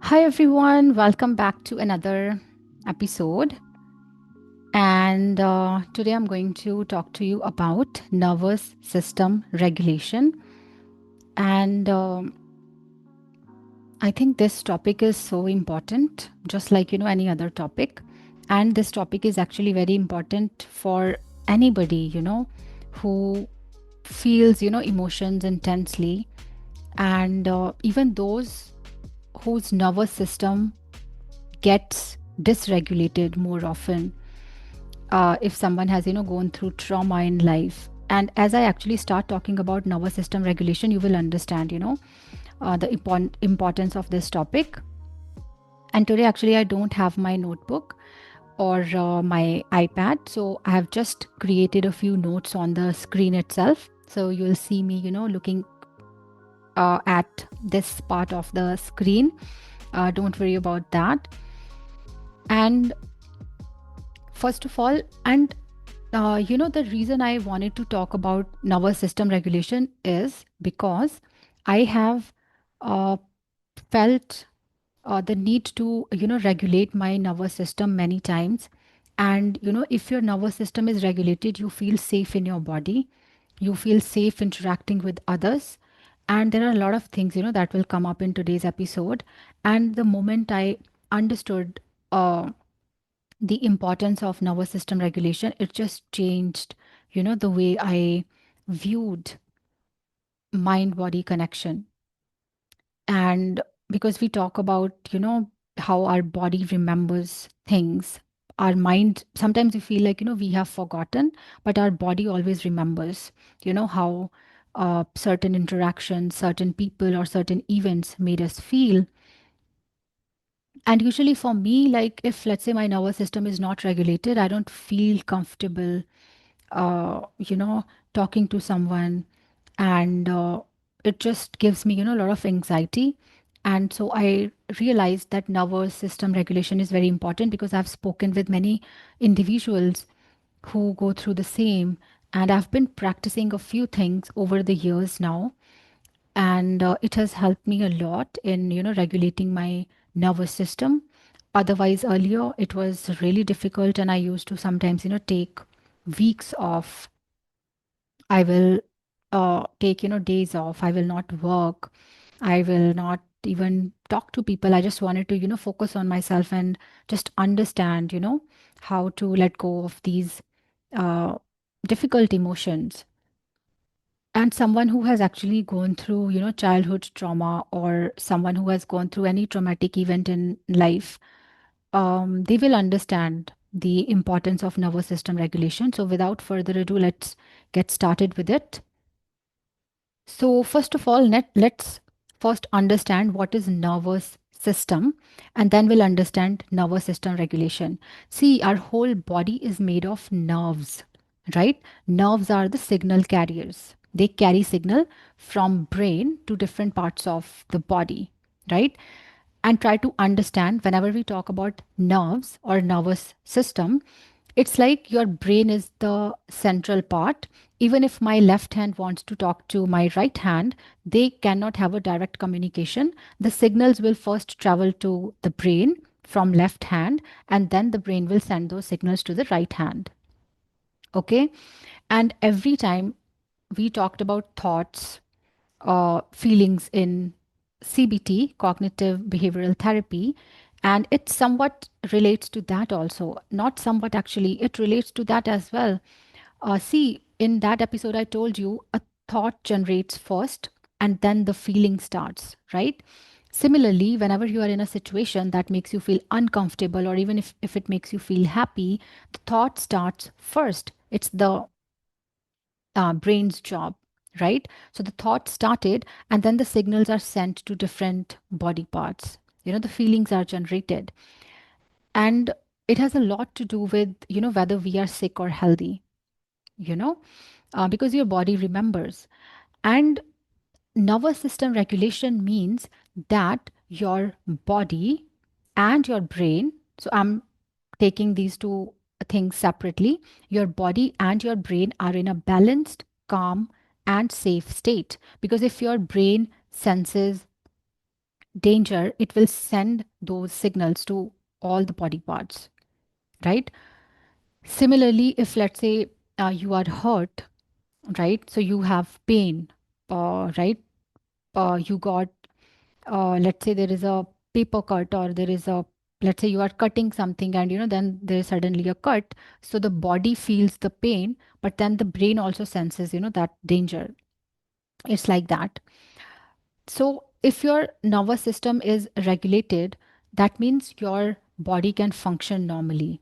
Hi, everyone. Welcome back to another episode. And today I'm going to talk to you about nervous system regulation. And I think this topic is so important, just like, any other topic. And this topic is actually very important for anybody, who feels, emotions intensely. And even those whose nervous system gets dysregulated more often if someone has gone through trauma in life. And as I actually start talking about nervous system regulation, you will understand the importance of this topic. And today actually I don't have my notebook or my iPad, so I have just created a few notes on the screen itself, so you will see me looking at this part of the screen. Don't worry about that. And first of all, and the reason I wanted to talk about nervous system regulation is because I have uh, felt the need to, regulate my nervous system many times. And, if your nervous system is regulated, you feel safe in your body, you feel safe interacting with others. And there are a lot of things, that will come up in today's episode. And the moment I understood, the importance of nervous system regulation, it just changed, the way I viewed mind body connection. And because we talk about, how our body remembers things, our mind, sometimes we feel like, we have forgotten, but our body always remembers, how certain interactions, certain people, or certain events made us feel. And usually for me, like if let's say my nervous system is not regulated, I don't feel comfortable uh, you know, talking to someone, and it just gives me, a lot of anxiety. And so I realized that nervous system regulation is very important because I've spoken with many individuals who go through the same, and I've been practicing a few things over the years now, and it has helped me a lot in, regulating my nervous system. Otherwise, earlier it was really difficult, and I used to sometimes, take weeks off. I will take, days off. I will not work. I will not even talk to people. I just wanted to, focus on myself and just understand, how to let go of these uh, difficult emotions. And someone who has actually gone through, childhood trauma, or someone who has gone through any traumatic event in life, they will understand the importance of nervous system regulation. So, without further ado, let's get started with it. So, first of all, let's first understand what is nervous system, and then we'll understand nervous system regulation. See, our whole body is made of nerves, right? Nerves are the signal carriers. They carry signal from brain to different parts of the body, right? And try to understand whenever we talk about nerves or nervous system, it's like your brain is the central part. Even if my left hand wants to talk to my right hand, they cannot have a direct communication. The signals will first travel to the brain from left hand, and then the brain will send those signals to the right hand. Okay. And every time we talked about thoughts, feelings in CBT, cognitive behavioral therapy, and it somewhat relates to that also. Not somewhat actually, it relates to that as well. See, in that episode, I told you a thought generates first and then the feeling starts, right? Similarly, whenever you are in a situation that makes you feel uncomfortable, or even if it makes you feel happy, the thought starts first. It's the brain's job, right? So the thought started, and then the signals are sent to different body parts. The feelings are generated. And it has a lot to do with, whether we are sick or healthy, you know, because your body remembers. And nervous system regulation means that your body and your brain, so I'm taking these two things separately, your body and your brain are in a balanced, calm, and safe state. Because if your brain senses danger, it will send those signals to all the body parts, right? Similarly, if let's say you are hurt, right? So you have pain, right? You got, let's say there is a paper cut, or there is a, let's say you are cutting something, and then there is suddenly a cut. So the body feels the pain, but then the brain also senses, that danger. It's like that. So if your nervous system is regulated, that means your body can function normally,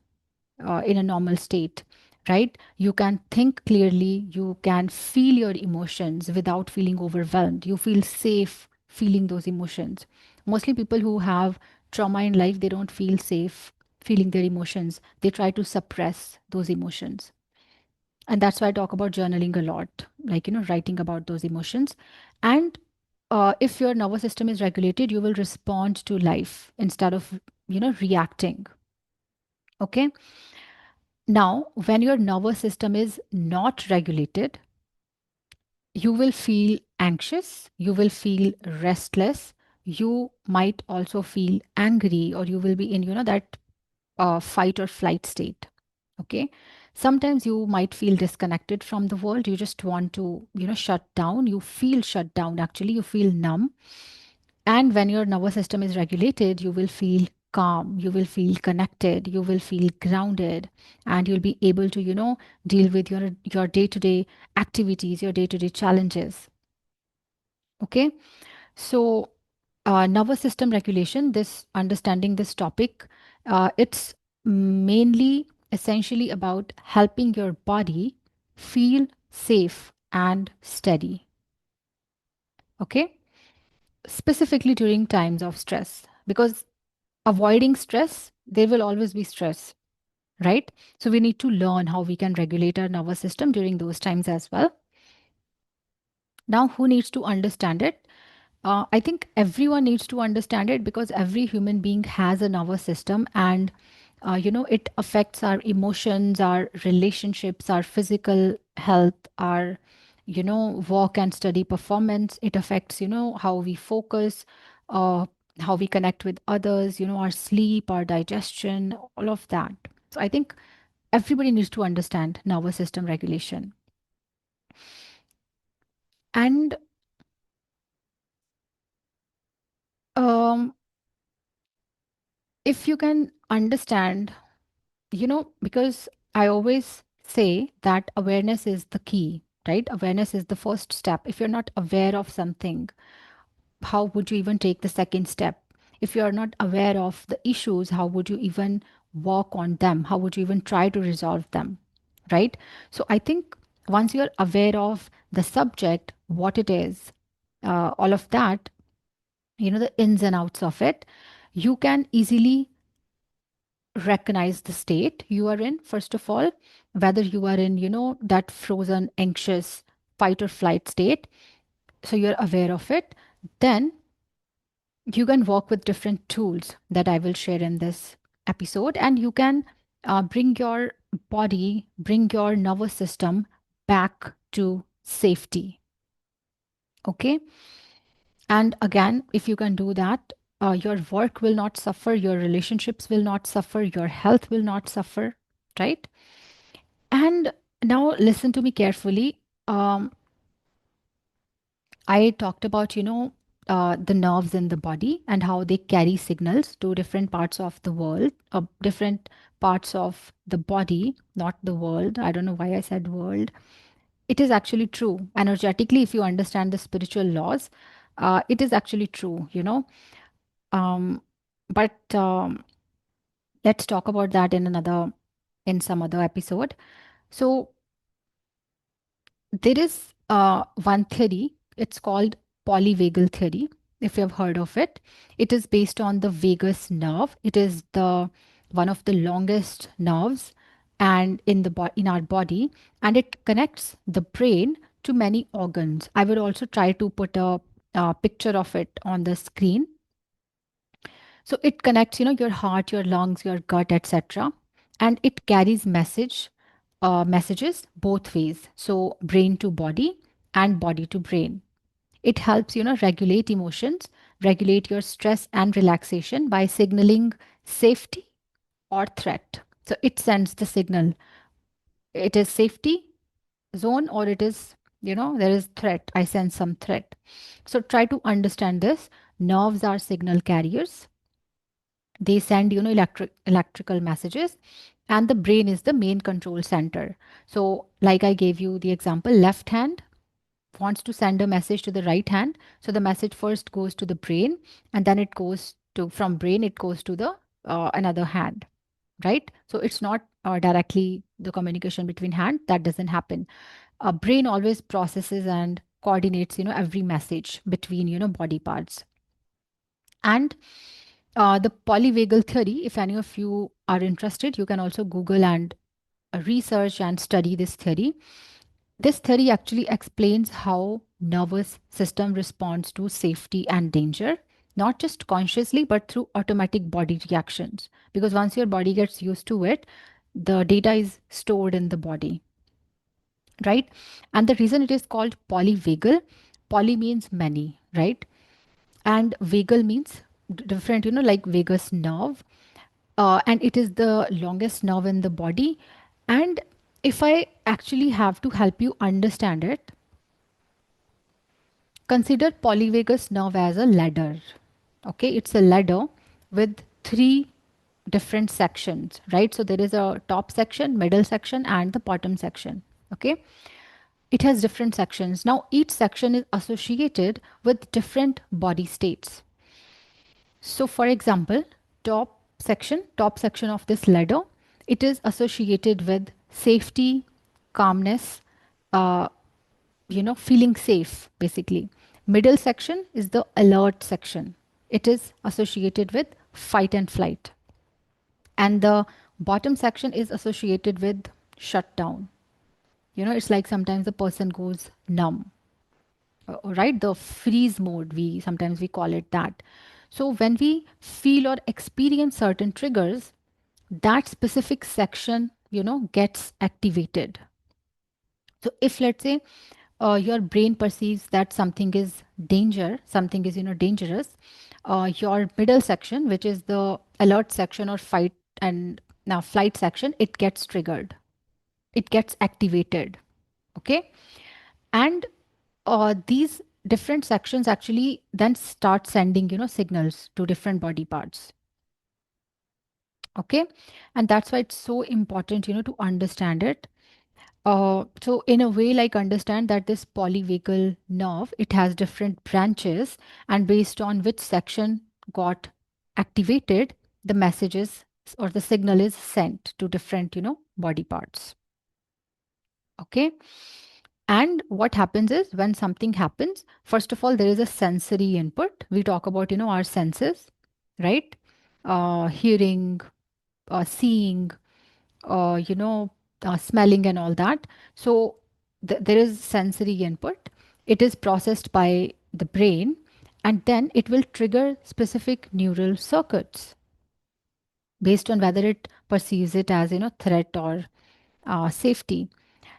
in a normal state, right? You can think clearly, you can feel your emotions without feeling overwhelmed. You feel safe feeling those emotions. Mostly people who have trauma in life, they don't feel safe feeling their emotions. They try to suppress those emotions. And that's why I talk about journaling a lot, like, writing about those emotions. And if your nervous system is regulated, you will respond to life instead of, reacting. Okay. Now, when your nervous system is not regulated, you will feel anxious, you will feel restless, you might also feel angry, or you will be in, that fight or flight state. Okay. Sometimes you might feel disconnected from the world. You just want to, shut down. You feel shut down, actually. You feel numb. And when your nervous system is regulated, you will feel calm, you will feel connected, you will feel grounded, and you'll be able to, deal with your day-to-day activities, your day-to-day challenges. Okay. So nervous system regulation, this understanding this topic, it's mainly essentially about helping your body feel safe and steady. Okay. Specifically during times of stress, because avoiding stress, there will always be stress, right? So we need to learn how we can regulate our nervous system during those times as well. Now, who needs to understand it? I think everyone needs to understand it, because every human being has a nervous system, and it affects our emotions, our relationships, our physical health, our work and study performance. It affects how we focus, uh, how we connect with others, our sleep, our digestion, all of that. So I think everybody needs to understand nervous system regulation. And um, if you can understand, because I always say that awareness is the key, right? Awareness is the first step. If you're not aware of something, how would you even take the second step? If you're not aware of the issues, how would you even work on them? How would you even try to resolve them? Right? So I think once you're aware of the subject, what it is, all of that, the ins and outs of it, you can easily recognize the state you are in, first of all, whether you are in, that frozen, anxious, fight or flight state. So you're aware of it. Then you can work with different tools that I will share in this episode, and you can bring your body, bring your nervous system back to safety. Okay. And again, if you can do that, your work will not suffer, your relationships will not suffer, your health will not suffer, right? And now listen to me carefully. I talked about, the nerves in the body and how they carry signals to different parts of the world, different parts of the body, not the world. I don't know why I said world. It is actually true. Energetically, if you understand the spiritual laws, it is actually true, Um, but let's talk about that in some other episode. So there is one theory, it's called polyvagal theory, if you have heard of it. It is based on the vagus nerve. It is the one of the longest nerves and in our body, and it connects the brain to many organs. I will also try to put a picture of it on the screen. So it connects, your heart, your lungs, your gut, etc. And it carries messages both ways. So brain to body and body to brain. It helps, regulate emotions, regulate your stress and relaxation by signaling safety or threat. So it sends the signal. It is safety zone or it is, there is threat. I sense some threat. So try to understand this. Nerves are signal carriers. They send, electrical messages, and the brain is the main control center. So like I gave you the example, left hand wants to send a message to the right hand. So the message first goes to the brain, and then it goes to, from brain it goes to the another hand, right? So it's not directly the communication between hand, that doesn't happen. A brain always processes and coordinates, every message between, body parts. And the polyvagal theory, if any of you are interested, you can also Google and research and study this theory. This theory actually explains how nervous system responds to safety and danger, not just consciously but through automatic body reactions. Because once your body gets used to it, the data is stored in the body, right? And the reason it is called polyvagal, poly means many, right? And vagal means different, like vagus nerve. And it is the longest nerve in the body. And if I actually have to help you understand it, consider polyvagus nerve as a ladder. Okay, it's a ladder with three different sections, right? So there is a top section, middle section, and the bottom section. Okay, it has different sections. Now, each section is associated with different body states. So, for example, top section of this ladder, it is associated with safety, calmness, uh, feeling safe, basically. Middle section is the alert section. It is associated with fight and flight. And the bottom section is associated with shutdown. It's like sometimes the person goes numb, right? The freeze mode, we sometimes we call it that. So when we feel or experience certain triggers, that specific section, gets activated. So if, let's say, your brain perceives that something is something is, dangerous, your middle section, which is the alert section or fight and now flight section, it gets triggered, it gets activated. Okay. And these different sections actually then start sending, signals to different body parts. Okay. And that's why it's so important, to understand it. So in a way, like, understand that this polyvagal nerve, it has different branches, and based on which section got activated, the messages or the signal is sent to different, body parts. Okay. And what happens is, when something happens, first of all, there is a sensory input. We talk about, our senses, right? Hearing, seeing, you know, smelling and all that. So there is sensory input. It is processed by the brain, and then it will trigger specific neural circuits based on whether it perceives it as, threat or safety.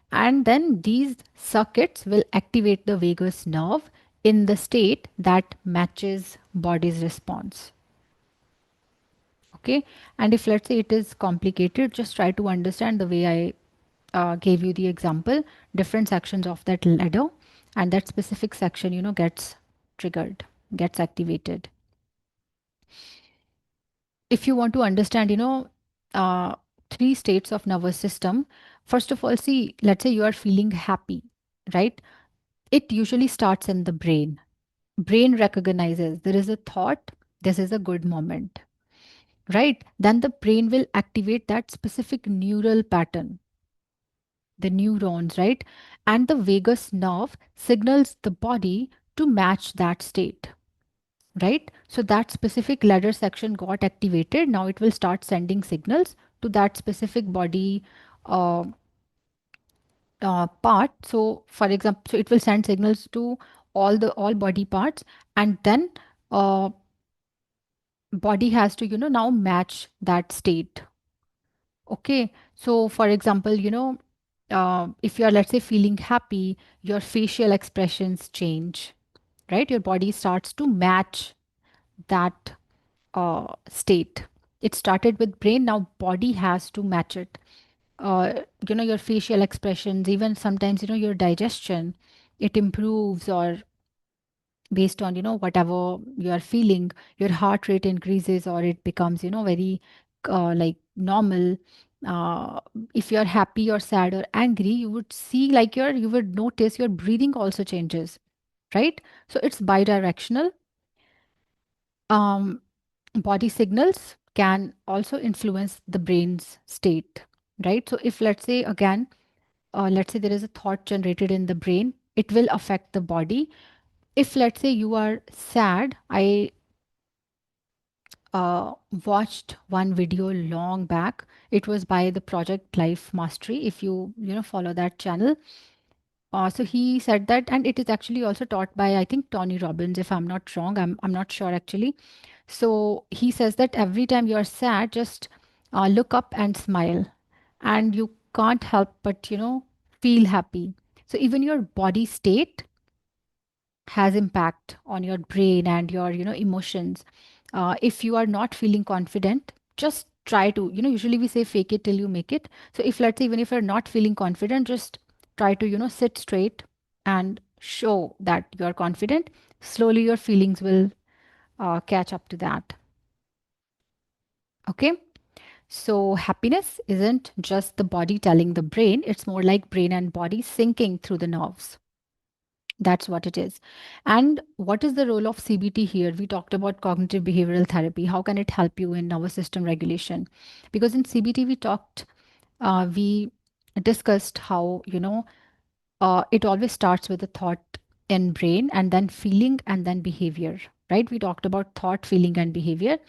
And then these circuits will activate the vagus nerve in the state that matches body's response. Okay. And if, let's say, it is complicated, just try to understand the way I gave you the example, different sections of that ladder, and that specific section, gets triggered, gets activated. If you want to understand, uh, three states of nervous system, first of all, see, let's say you are feeling happy, right? It usually starts in the brain. Brain recognizes there is a thought, this is a good moment, right? Then the brain will activate that specific neural pattern, the neurons, right? And the vagus nerve signals the body to match that state, right? So that specific ladder section got activated. Now it will start sending signals to that specific body uh, part. So, for example, so it will send signals to all body parts, and then uh, body has to, now match that state. Okay. So, for example, if you're, let's say, feeling happy, your facial expressions change, right? Your body starts to match that state. It started with brain, now body has to match it. Your facial expressions, even sometimes, your digestion, it improves, or based on, whatever you are feeling, your heart rate increases, or it becomes, very like normal. Uh, if you're happy or sad or angry, you would see like you would notice your breathing also changes, right? So it's bidirectional. um, Body signals can also influence the brain's state, right? So if, let's say, again, let's say there is a thought generated in the brain, it will affect the body. If, let's say, you are sad, I watched one video long back. It was by the Project Life Mastery, if you follow that channel. So he said that, and it is actually also taught by, I think, Tony Robbins, if I'm not wrong. I'm not sure actually. So he says that every time you're sad, just look up and smile, and you can't help but feel happy. So even your body state has impact on your brain and your emotions. If you are not feeling confident, just try to, usually we say fake it till you make it. So if, let's say, even if you're not feeling confident, just try to sit straight and show that you're confident. Slowly your feelings will catch up to that. Okay. So happiness isn't just the body telling the brain, it's more like brain and body syncing through the nerves. That's what it is. And what is the role of CBT here? We talked about cognitive behavioral therapy. How can it help you in nervous system regulation? Because in CBT, we discussed how, it always starts with a thought in brain, and then feeling, and then behavior, right? We talked about thought, feeling, and behavior.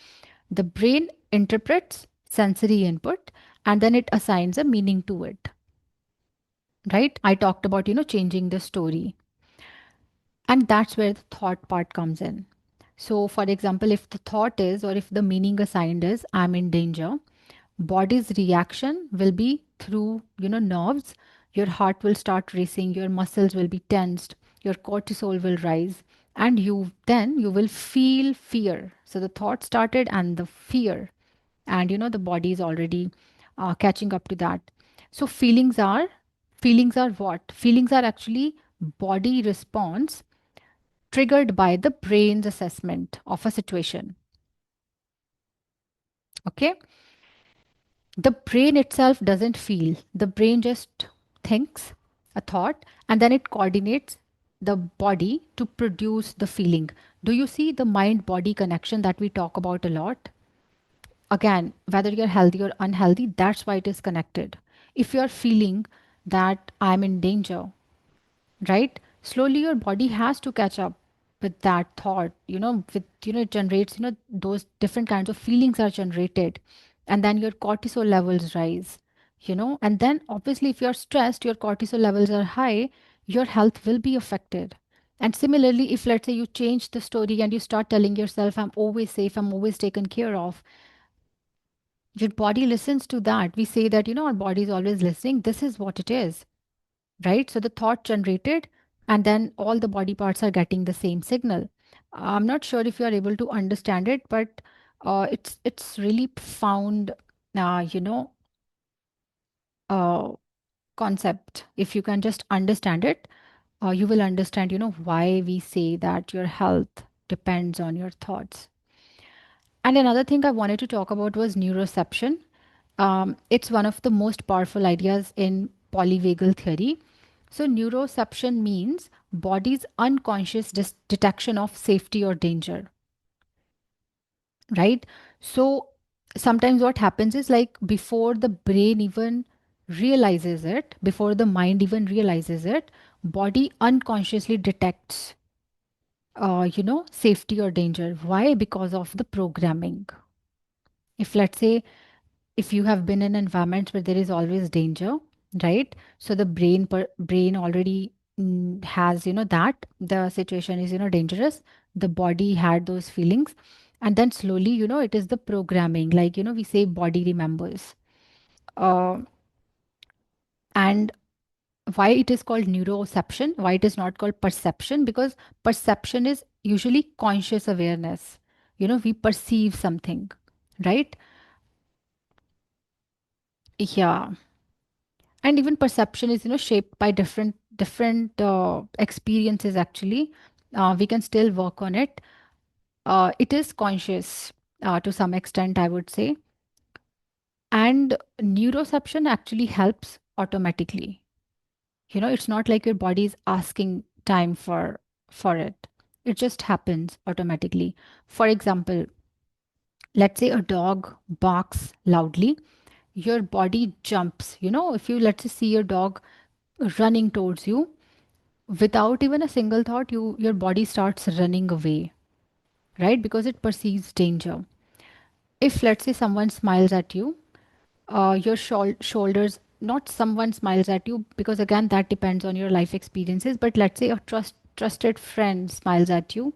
The brain interprets sensory input, and then it assigns a meaning to it, right? I talked about, changing the story. And that's where the thought part comes in. So, for example, if the thought is, or if the meaning assigned is, I'm in danger, body's reaction will be through, nerves. Your heart will start racing, your muscles will be tensed, your cortisol will rise, and you will feel fear. So, the thought started and the fear, and the body is already catching up to that. So, feelings are what? Feelings are actually body response triggered by the brain's assessment of a situation. Okay? The brain itself doesn't feel, the brain just thinks a thought, and then it coordinates the body to produce the feeling. Do you see the mind body connection that we talk about a lot? Again, whether you're healthy or unhealthy, that's why it is connected. If you're feeling that I'm in danger, right, slowly your body has to catch up with that thought, with it generates, those different kinds of feelings are generated, and then your cortisol levels rise, and then obviously if you're stressed, your cortisol levels are high, your health will be affected. And similarly, if, let's say, you change the story and you start telling yourself, I'm always safe, I'm always taken care of, your body listens to that. We say that, our body is always listening. This is what it is, right? So the thought generated, and then all the body parts are getting the same signal. I'm not sure if you are able to understand it, but it's really profound, uh, you know, uh, concept. If you can just understand it, you will understand, why we say that your health depends on your thoughts. And another thing I wanted to talk about was neuroception. It's one of the most powerful ideas in polyvagal theory. So, neuroception means body's unconscious detection of safety or danger, right? So, sometimes what happens is, like, before the brain even realizes it, before the mind even realizes it, body unconsciously detects, safety or danger. Why? Because of the programming. If, let's say, if you have been in environments where there is always danger, right, so the brain already has, that the situation is, dangerous, the body had those feelings, and then slowly, it is the programming, like, we say body remembers. uh, and why it is called neuroception, why it is not called perception? Because perception is usually conscious awareness, we perceive something, right? Yeah. And even perception is shaped by different experiences actually. We can still work on it. It is conscious to some extent, I would say. And neuroception actually helps automatically. It's not like your body is asking time for it. It just happens automatically. For example, let's say a dog barks loudly, your body jumps. If you, let's say, see your dog running towards you, without even a single thought, your body starts running away, right? Because it perceives danger. If, let's say, someone smiles at you, your shoulders, not someone smiles at you, because again that depends on your life experiences, but let's say a trusted friend smiles at you,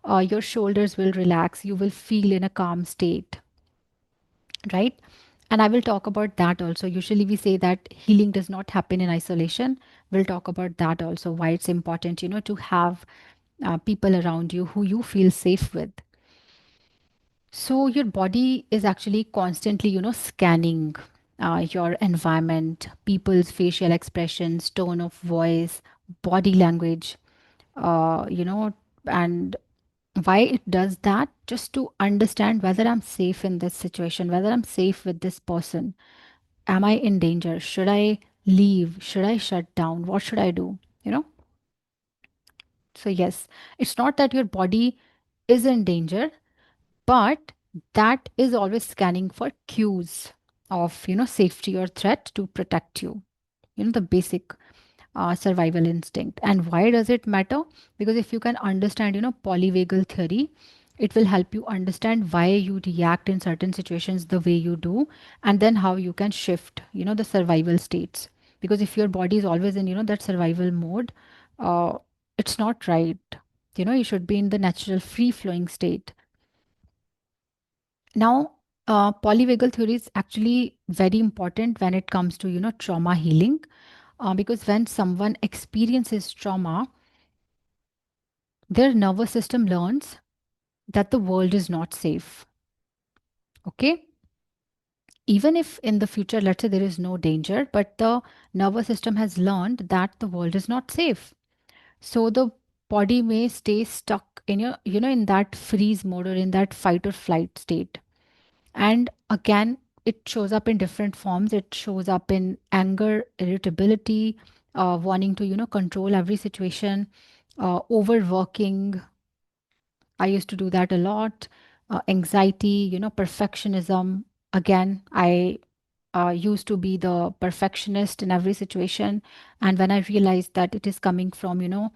your shoulders will relax, you will feel in a calm state, right? And I will talk about that also. Usually we say that healing does not happen in isolation. We'll talk about that also, why it's important, to have people around you who you feel safe with. So your body is actually constantly, scanning your environment, people's facial expressions, tone of voice, body language, and why it does that, just to understand whether I'm safe in this situation, whether I'm safe with this person. Am I in danger? Should I leave? Should I shut down? What should I do? So, yes, it's not that your body is in danger, but that is always scanning for cues of safety or threat to protect you. The basic survival instinct. And why does it matter? Because if you can understand polyvagal theory, it will help you understand why you react in certain situations the way you do, and then how you can shift the survival states. Because if your body is always in that survival mode, uh, it's not right. You should be in the natural free flowing state. Now, polyvagal theory is actually very important when it comes to trauma healing, because when someone experiences trauma, their nervous system learns that the world is not safe. Okay, even if in the future, let's say, there is no danger, but the nervous system has learned that the world is not safe. So the body may stay stuck in in that freeze mode or in that fight or flight state. And again, it shows up in different forms. It shows up in anger, irritability, wanting to, control every situation, overworking. I used to do that a lot. Anxiety, perfectionism. Again, I used to be the perfectionist in every situation. And when I realized that it is coming from,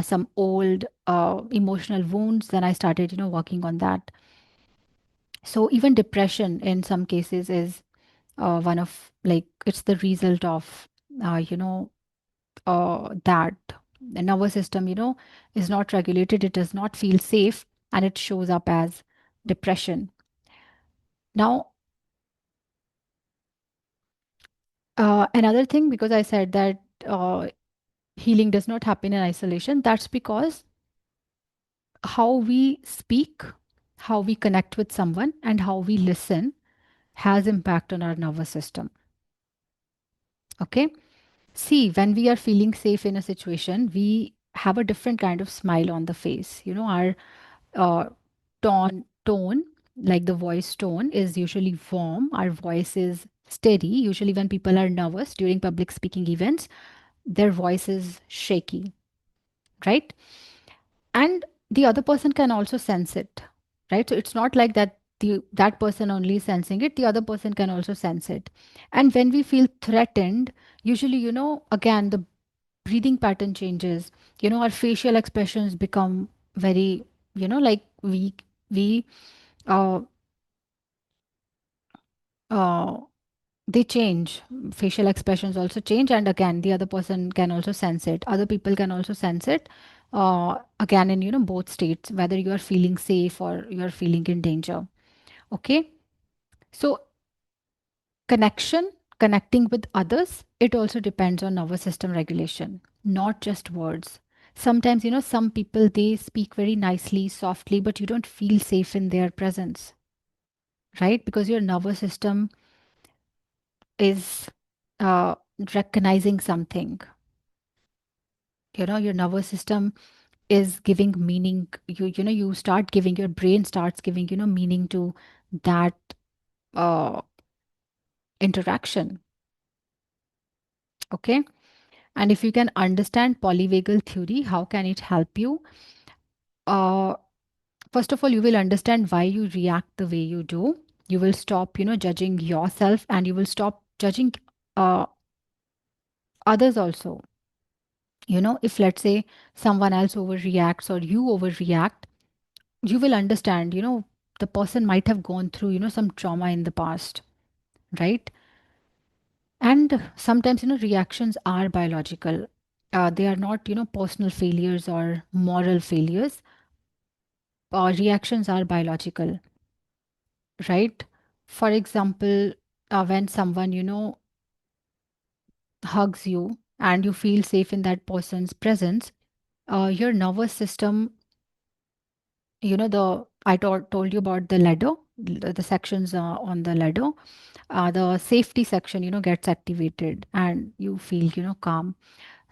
some old emotional wounds, then I started, working on that. So even depression in some cases is one of, like, it's the result of that the nervous system is not regulated, it does not feel safe, and it shows up as depression. Now, another thing, because I said that healing does not happen in isolation, that's because how we speak, how we connect with someone, and how we listen has impact on our nervous system. Okay, see, when we are feeling safe in a situation, we have a different kind of smile on the face. Our uh, tone, like the voice tone, is usually warm. Our voice is steady. Usually, when people are nervous during public speaking events, their voice is shaky, right? And the other person can also sense it, right? So it's not like that that person only is sensing it, the other person can also sense it. And when we feel threatened, usually, again, the breathing pattern changes. Our facial expressions become very, like we uh, uh, they change. Facial expressions also change, and again, the other person can also sense it, other people can also sense it, again, in both states, whether you are feeling safe or you are feeling in danger. Okay, so connection, connecting with others, it also depends on nervous system regulation, not just words. Sometimes, some people, they speak very nicely, softly, but you don't feel safe in their presence, right? Because your nervous system is uh, recognizing something. Your nervous system is giving meaning. You start giving, your brain starts giving, meaning to that uh, interaction. Okay. And if you can understand polyvagal theory, how can it help you? Uh, First of all, you will understand why you react the way you do. You will stop, judging yourself, and you will stop judging uh, others also. If let's say someone else overreacts or you overreact, you will understand, the person might have gone through, some trauma in the past, right? And sometimes, reactions are biological. They are not, personal failures or moral failures. Reactions are biological, right? For example, when someone, hugs you and you feel safe in that person's presence, your nervous system, told you about the ladder, the sections on the ladder, the safety section, gets activated and you feel, calm.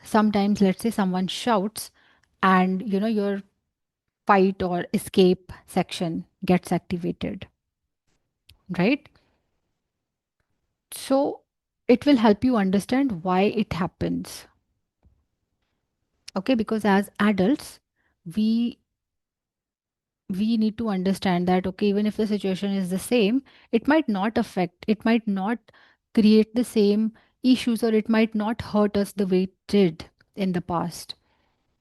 Sometimes, let's say someone shouts and, your fight or escape section gets activated, right? So it will help you understand why it happens. Okay, because as adults, we we need to understand that, okay, even if the situation is the same, it might not create the same issues, or it might not hurt us the way it did in the past.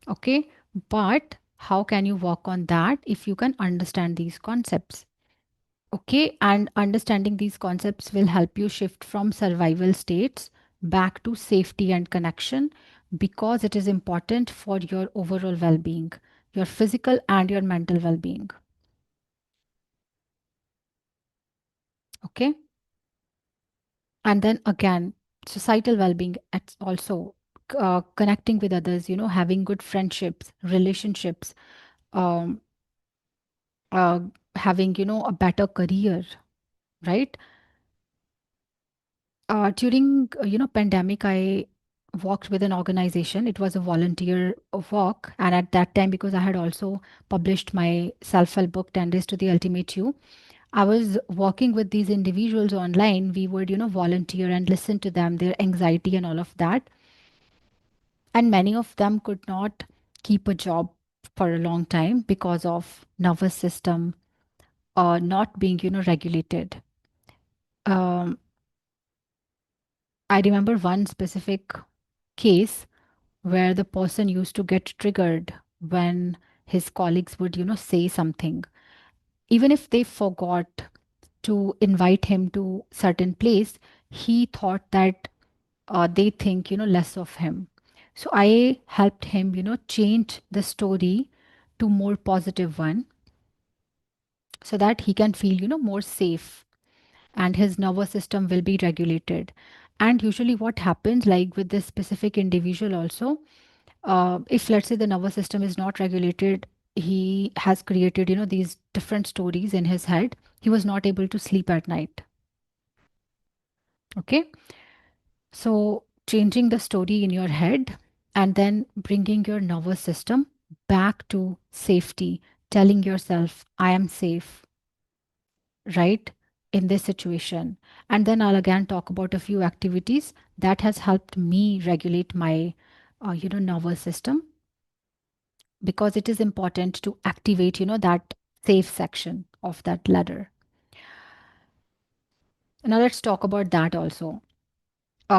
Okay, but how can you work on that if you can understand these concepts? Okay, and understanding these concepts will help you shift from survival states back to safety and connection, because it is important for your overall well being, your physical and your mental well being. Okay, and then again, societal well being, it's also connecting with others, having good friendships, relationships, um, uh, having, a better career, right? During pandemic, I worked with an organization. It was a volunteer work, and at that time, because I had also published my self-help book 10 Days to the Ultimate You, I was working with these individuals online. We would, volunteer and listen to them, their anxiety and all of that. And many of them could not keep a job for a long time because of nervous system not being, regulated. Um, I remember one specific case where the person used to get triggered when his colleagues would, say something. Even if they forgot to invite him to certain place, he thought that they think, less of him. So I helped him, change the story to more positive one, so that he can feel, more safe, and his nervous system will be regulated. And usually what happens, like with this specific individual also, if let's say the nervous system is not regulated, he has created, these different stories in his head. He was not able to sleep at night. Okay, so changing the story in your head and then bringing your nervous system back to safety, telling yourself, I am safe, right, in this situation. And then I'll again talk about a few activities that has helped me regulate my nervous system, because it is important to activate, that safe section of that ladder. Now let's talk about that also.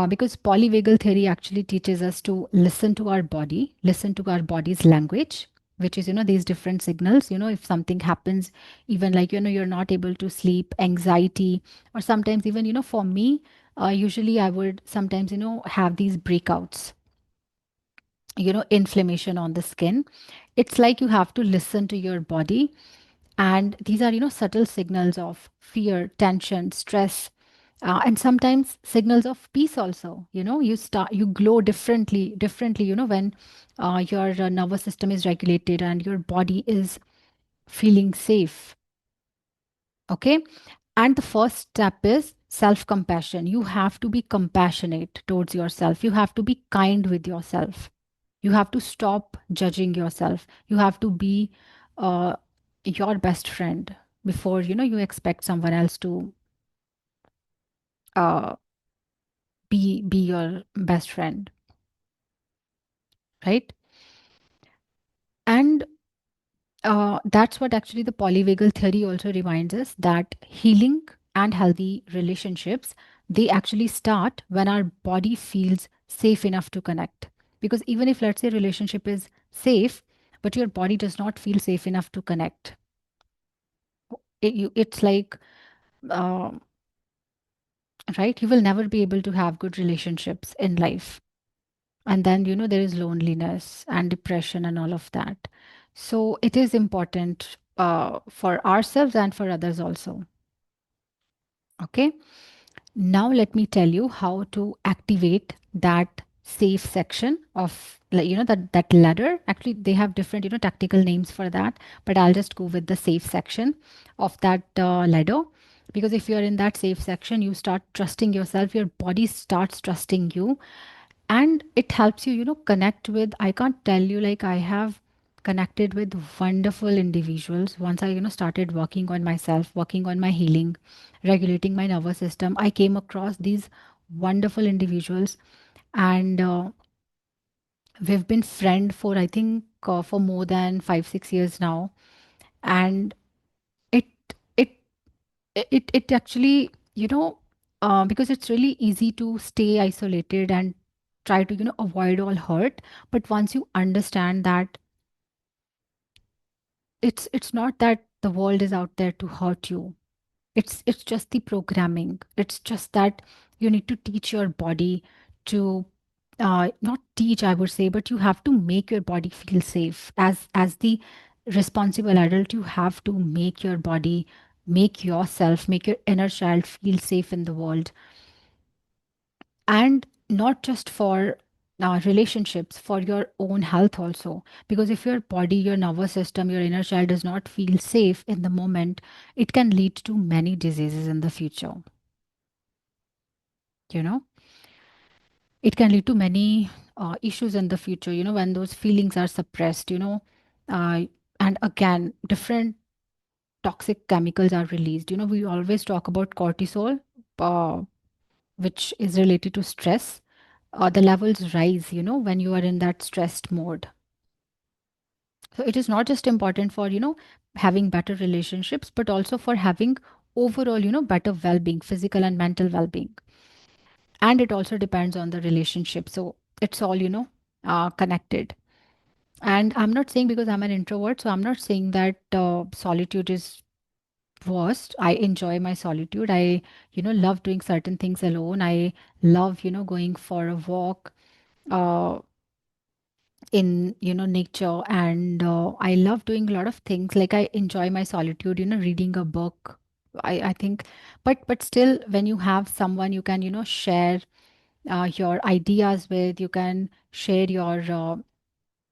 Because polyvagal theory actually teaches us to listen to our body, listen to our body's language, which is, these different signals. If something happens, even like, you're not able to sleep, anxiety, or sometimes even, for me, usually I would sometimes, have these breakouts, inflammation on the skin. It's like you have to listen to your body. And these are, subtle signals of fear, tension, stress. And sometimes signals of peace also. You glow differently, when your nervous system is regulated and your body is feeling safe. Okay. And the first step is self compassion. You have to be compassionate towards yourself. You have to be kind with yourself. You have to stop judging yourself. You have to be uh, your best friend before you expect someone else to uh, be your best friend, right? And that's what actually the polyvagal theory also reminds us, that healing and healthy relationships, they actually start when our body feels safe enough to connect. Because even if, let's say, relationship is safe, but your body does not feel safe enough to connect, it's like, um, right, you will never be able to have good relationships in life. And then there is loneliness and depression and all of that. So it is important for ourselves and for others also. Okay. Now let me tell you how to activate that safe section of, like, that ladder. Actually, they have different tactical names for that, but I'll just go with the safe section of that ladder. Because if you're in that safe section, you start trusting yourself, your body starts trusting you, and it helps you connect with, I can't tell you, like, I have connected with wonderful individuals once I started working on myself, working on my healing, regulating my nervous system. I came across these wonderful individuals, and we've been friend for, I think, for more than 5 6 years now. And it it it actually, because it's really easy to stay isolated and try to avoid all hurt. But once you understand that it's not that the world is out there to hurt you, it's just the programming. It's just that you need to teach your body to, not teach, I would say, but you have to make your body feel safe. As the responsible adult, you have to make your body, make yourself, make your inner child feel safe in the world. And not just for relationships, for your own health also. Because if your body, your nervous system, your inner child does not feel safe in the moment, it can lead to many diseases in the future. you know it can lead to many issues in the future, when those feelings are suppressed. uh, and again, different toxic chemicals are released. We always talk about cortisol, uh, which is related to stress. The levels rise when you are in that stressed mode. So it is not just important for having better relationships, but also for having overall better well-being, physical and mental well-being. And it also depends on the relationship. So it's all connected. And I'm not saying, because I'm an introvert, so I'm not saying that solitude is worst. I enjoy my solitude. I love doing certain things alone. I love going for a walk uh, in nature. And I love doing a lot of things. Like, I enjoy my solitude, reading a book. I think, but still, when you have someone you can share your ideas with, you can share your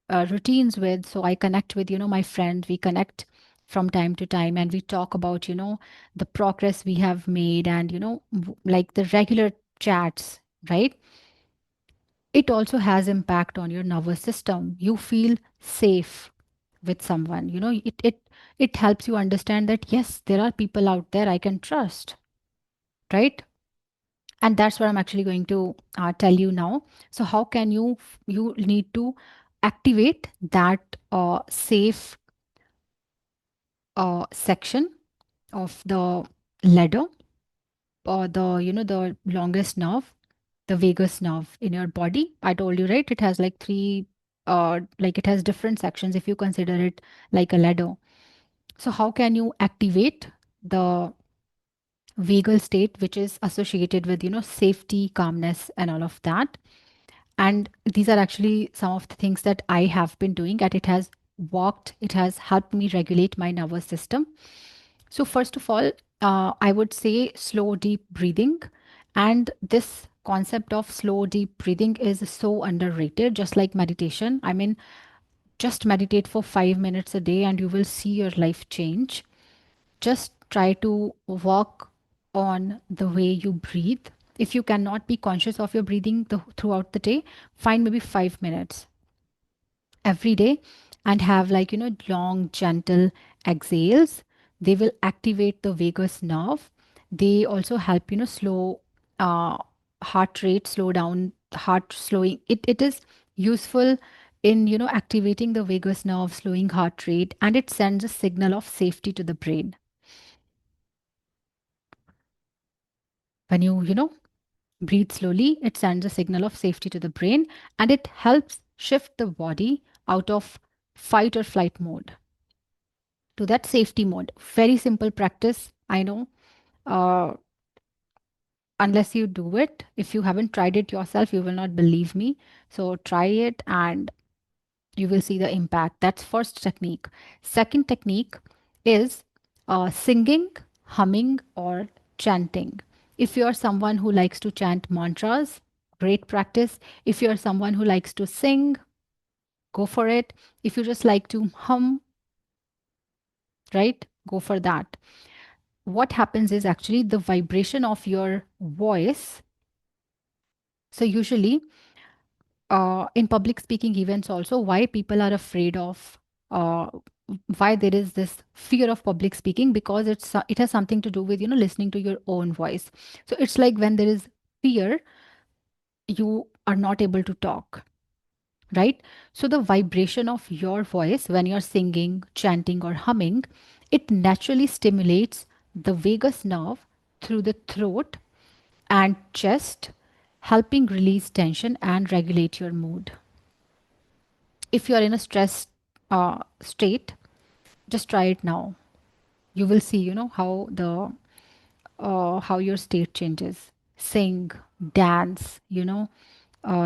routines with. So I connect with my friend. We connect from time to time, and we talk about the progress we have made, and like the regular chats, right? It also has impact on your nervous system. You feel safe with someone. It helps you understand that, yes, there are people out there I can trust, right? And that's what I'm actually going to tell you now. So how can you need to activate that safe section of the ladder, or the the longest nerve, the vagus nerve in your body. I told you, right? It has like three, like, it has different sections if you consider it like a ladder. So how can you activate the vagal state, which is associated with safety, calmness, and all of that? And these are actually some of the things that I have been doing, and it has worked. It has helped me regulate my nervous system. So first of all, I would say slow, deep breathing. And this concept of slow, deep breathing is so underrated, just like meditation. I mean, just meditate for 5 minutes a day and you will see your life change. Just try to work on the way you breathe. If you cannot be conscious of your breathing throughout the day, find maybe 5 minutes every day and have, like, long, gentle exhales. They will activate the vagus nerve. They also help, slow uh, heart rate, slow down heart slowing. It is useful in, activating the vagus nerve, slowing heart rate, and it sends a signal of safety to the brain. When you breathe slowly, it sends a signal of safety to the brain, and it helps shift the body out of fight or flight mode to that safety mode. Very simple practice, I know. Uh, unless you do it, if you haven't tried it yourself, you will not believe me. So try it and you will see the impact. That's first technique. Second technique is singing, humming, or chanting. If you're someone who likes to chant mantras, great practice. If you're someone who likes to sing, go for it. If you just like to hum, right, go for that. What happens is actually the vibration of your voice. So, usually, in public speaking events, also, why people are afraid of, uh, why there is this fear of public speaking, because it has something to do with, listening to your own voice. So, it's like when there is fear, you are not able to talk, right? So, the vibration of your voice when you're singing, chanting, or humming, it naturally stimulates the vagus nerve through the throat and chest, helping release tension and regulate your mood. If you're in a stressed state, just try it now. You will see, how the how your state changes. Sing, dance,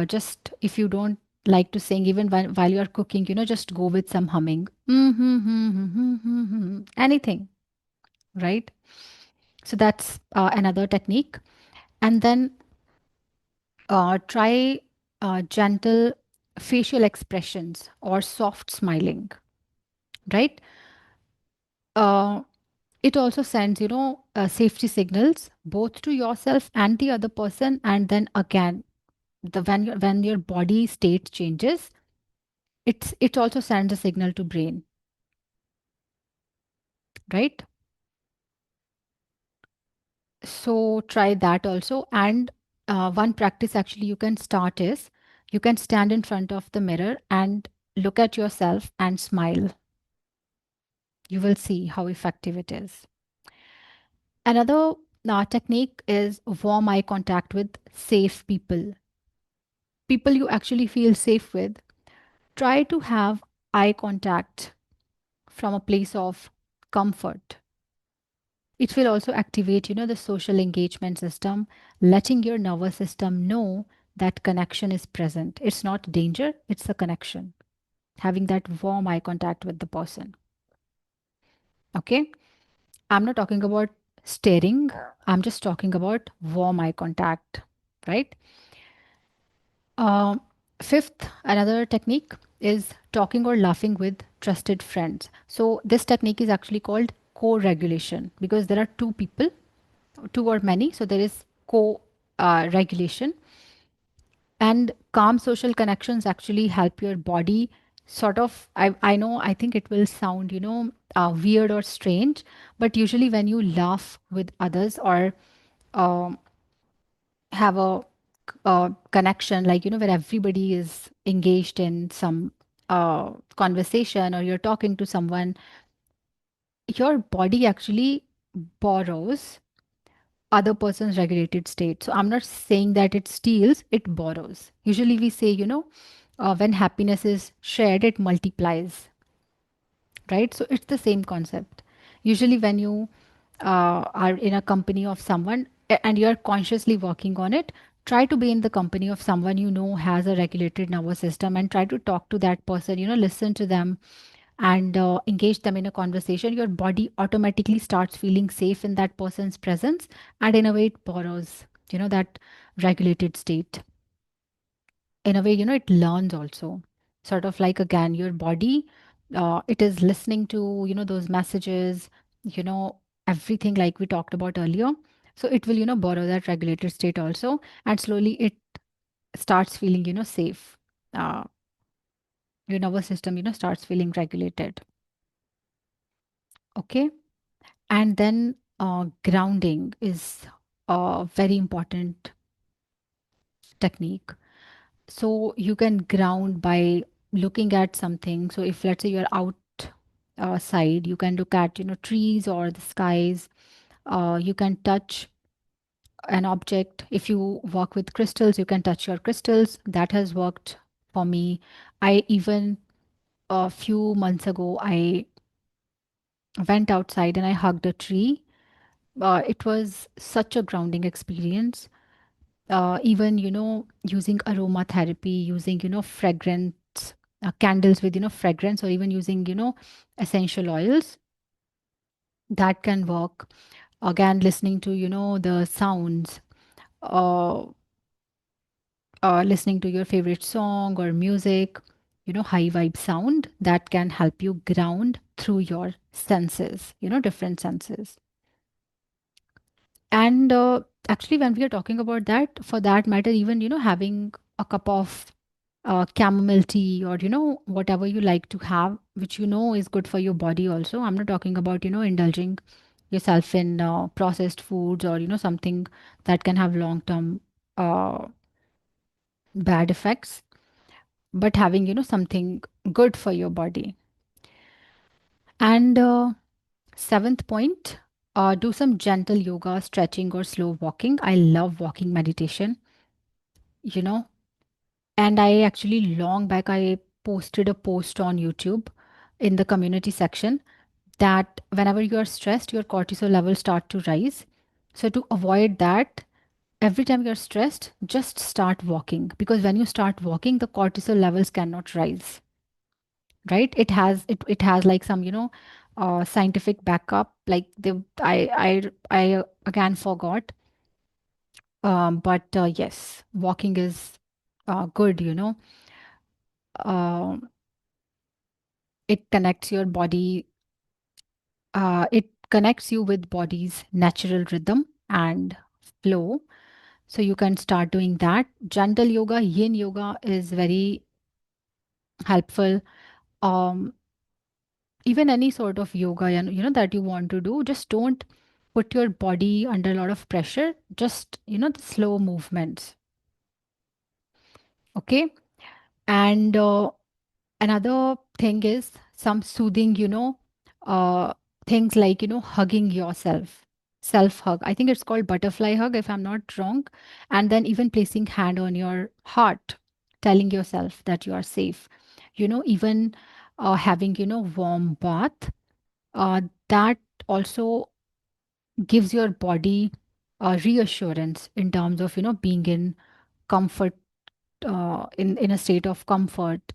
just if you don't like to sing, even while you're cooking, just go with some humming. Anything, right? So that's another technique. And then try gentle facial expressions or soft smiling, right? Uh, it also sends, safety signals both to yourself and the other person. And then again, when your body state changes, it also sends a signal to brain, right? So try that also. And one practice actually you can start is you can stand in front of the mirror and look at yourself and smile. You will see how effective it is. Another technique is warm eye contact with safe people. People you actually feel safe with. Try to have eye contact from a place of comfort. It will also activate, the social engagement system, letting your nervous system know that connection is present. It's not danger, it's a connection. Having that warm eye contact with the person. Okay? I'm not talking about staring, I'm just talking about warm eye contact, right? Um, Fifth, another technique is talking or laughing with trusted friends. So, this technique is actually called co regulation because there are two people, two or many. So, there is co regulation. And calm social connections actually help your body sort of. I know, I think it will sound, weird or strange, but usually when you laugh with others or um, have a connection, like, where everybody is engaged in some conversation or you're talking to someone, your body actually borrows other person's regulated state. So I'm not saying that it steals, it borrows. Usually we say, when happiness is shared, it multiplies, right? So it's the same concept. Usually when you are in a company of someone and you're consciously working on it, try to be in the company of someone has a regulated nervous system and try to talk to that person, listen to them and engage them in a conversation. Your body automatically starts feeling safe in that person's presence, and in a way, it borrows. that regulated state. In a way, it learns also. Sort of like, again, your body, it is listening to, those messages, you know, everything like we talked about earlier. So it will, borrow that regulated state also. And slowly it starts feeling, safe. Uh, your nervous system, starts feeling regulated. Okay. And then grounding is a very important technique. So you can ground by looking at something. So if let's say you're outside, you can look at trees or the skies. You can touch an object. If you work with crystals, you can touch your crystals. That has worked for me. I even a few months ago I went outside and I hugged a tree. It was such a grounding experience. Even using aromatherapy, using fragrance, candles with fragrance, or even using essential oils, that can work. Again, listening to the sounds, uh, listening to your favorite song or music, high vibe sound, that can help you ground through your senses, different senses. And actually, when we are talking about that, for that matter, even having a cup of chamomile tea, or whatever you like to have, which is good for your body also. I'm not talking about indulging yourself in processed foods, or something that can have long term uh, bad effects, but having something good for your body. And seventh point, do some gentle yoga, stretching, or slow walking. I love walking meditation, you know and I actually, long back, I posted a post on YouTube in the community section that whenever you are stressed, your cortisol levels start to rise. So, to avoid that, every time you're stressed, just start walking, because when you start walking, the cortisol levels cannot rise, right? It has like some, scientific backup. Like I again forgot. But yes, walking is good, Um it connects your body, it connects you with body's natural rhythm and flow. So you can start doing that. Gentle yoga, yin yoga is very helpful. Um, Even any sort of yoga, that you want to do, just don't put your body under a lot of pressure. Just, the slow movements. Okay. And another thing is some soothing, uh, things like, hugging yourself, self hug. I think it's called butterfly hug, if I'm not wrong. And then even placing hand on your heart, telling yourself that you are safe. Even having, warm bath, that also gives your body reassurance in terms of, being in comfort, in a state of comfort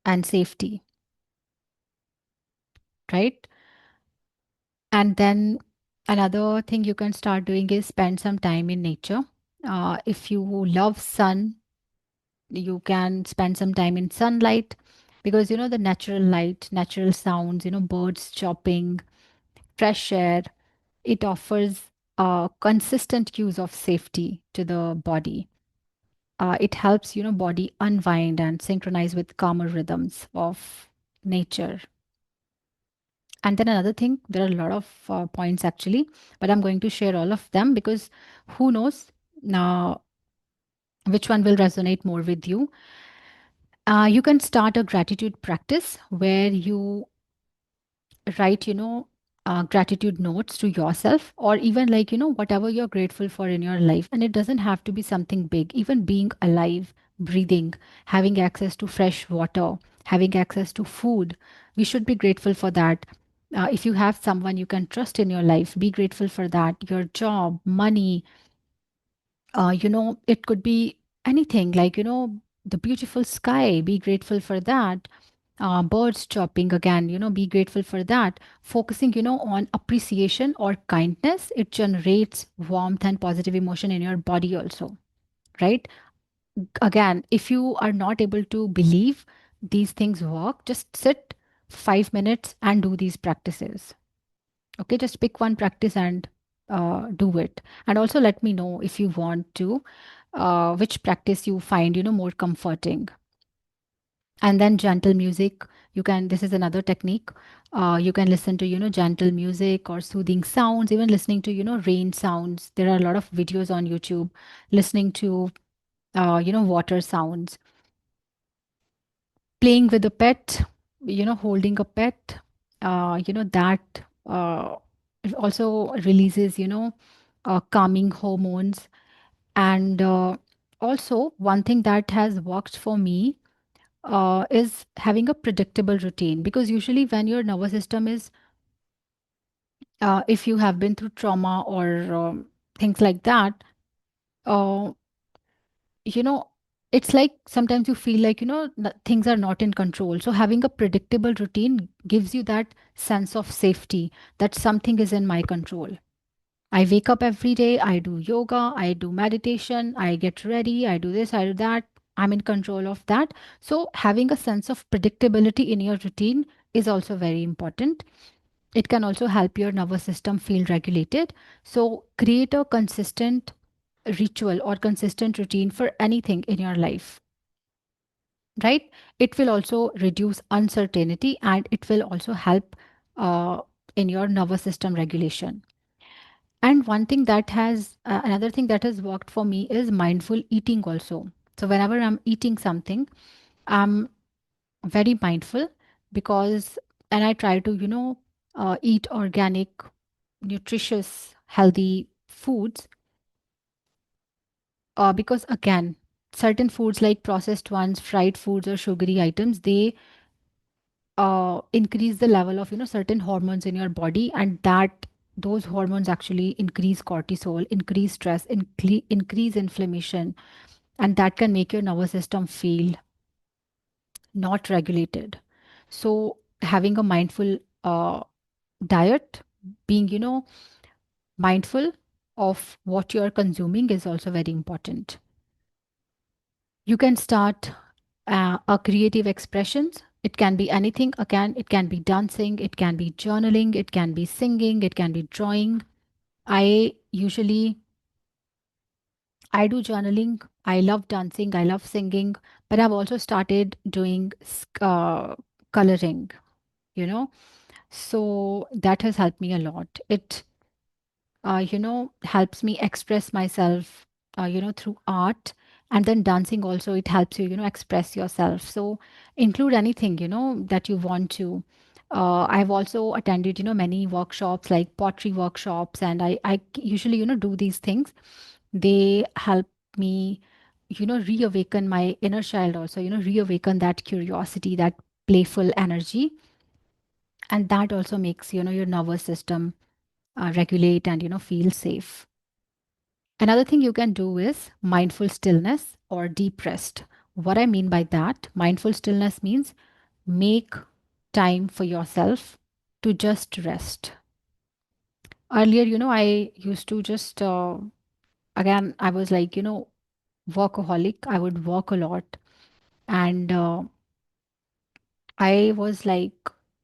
and safety, right? And then another thing you can start doing is spend some time in nature. If you love sun, you can spend some time in sunlight, because the natural light, natural sounds, birds chirping, fresh air, it offers a consistent cues of safety to the body. It helps body unwind and synchronize with calmer rhythms of nature. And then another thing, there are a lot of points actually, but I'm going to share all of them, because who knows now which one will resonate more with you. You can start a gratitude practice where you write, gratitude notes to yourself, or even like, whatever you're grateful for in your life. And it doesn't have to be something big, even being alive, breathing, having access to fresh water, having access to food. We should be grateful for that. If you have someone you can trust in your life, be grateful for that. Your job, money, it could be anything, like, the beautiful sky, be grateful for that. Birds chirping, again, be grateful for that. Focusing, on appreciation or kindness, it generates warmth and positive emotion in your body also, right? Again, if you are not able to believe these things work, just sit 5 minutes and do these practices. Okay, just pick one practice and do it. And also let me know if you want to, which practice you find, more comforting. And then gentle music, you can, this is another technique. You can listen to, gentle music or soothing sounds, even listening to, rain sounds. There are a lot of videos on YouTube, listening to, water sounds, playing with a pet, holding a pet, that it also releases, calming hormones. And also, one thing that has worked for me is having a predictable routine, because usually when your nervous system is, if you have been through trauma or things like that, uh, you know, it's like sometimes you feel like, things are not in control. So having a predictable routine gives you that sense of safety, that something is in my control. I wake up every day, I do yoga, I do meditation, I get ready, I do this, I do that. I'm in control of that. So having a sense of predictability in your routine is also very important. It can also help your nervous system feel regulated. So create a consistent ritual or consistent routine for anything in your life, right? It will also reduce uncertainty, and it will also help uh, in your nervous system regulation. And one thing that has, another thing that has worked for me is mindful eating also. So whenever I'm eating something, I'm very mindful, because, and I try to, eat organic, nutritious, healthy foods, because again, certain foods like processed ones, fried foods, or sugary items, they increase the level of, certain hormones in your body, and that those hormones actually increase cortisol, increase stress, increase inflammation, and that can make your nervous system feel not regulated. So having a mindful diet, being, mindful of what you are consuming, is also very important. You can start a creative expressions. It can be anything. Again, it can be dancing, it can be journaling, it can be singing, it can be drawing. I usually, I do journaling. I love dancing. I love singing, but I've also started doing coloring. You know, so that has helped me a lot. It helps me express myself, through art. And then dancing also, it helps you, express yourself. So include anything, that you want to. I've also attended, many workshops like pottery workshops, and I usually, do these things. They help me, reawaken my inner child also, reawaken that curiosity, that playful energy. And that also makes, your nervous system regulate and, feel safe. Another thing you can do is mindful stillness or deep rest. What I mean by that, mindful stillness means make time for yourself to just rest. Earlier, I used to just, again, I was like, workaholic. I would work a lot. And I was like,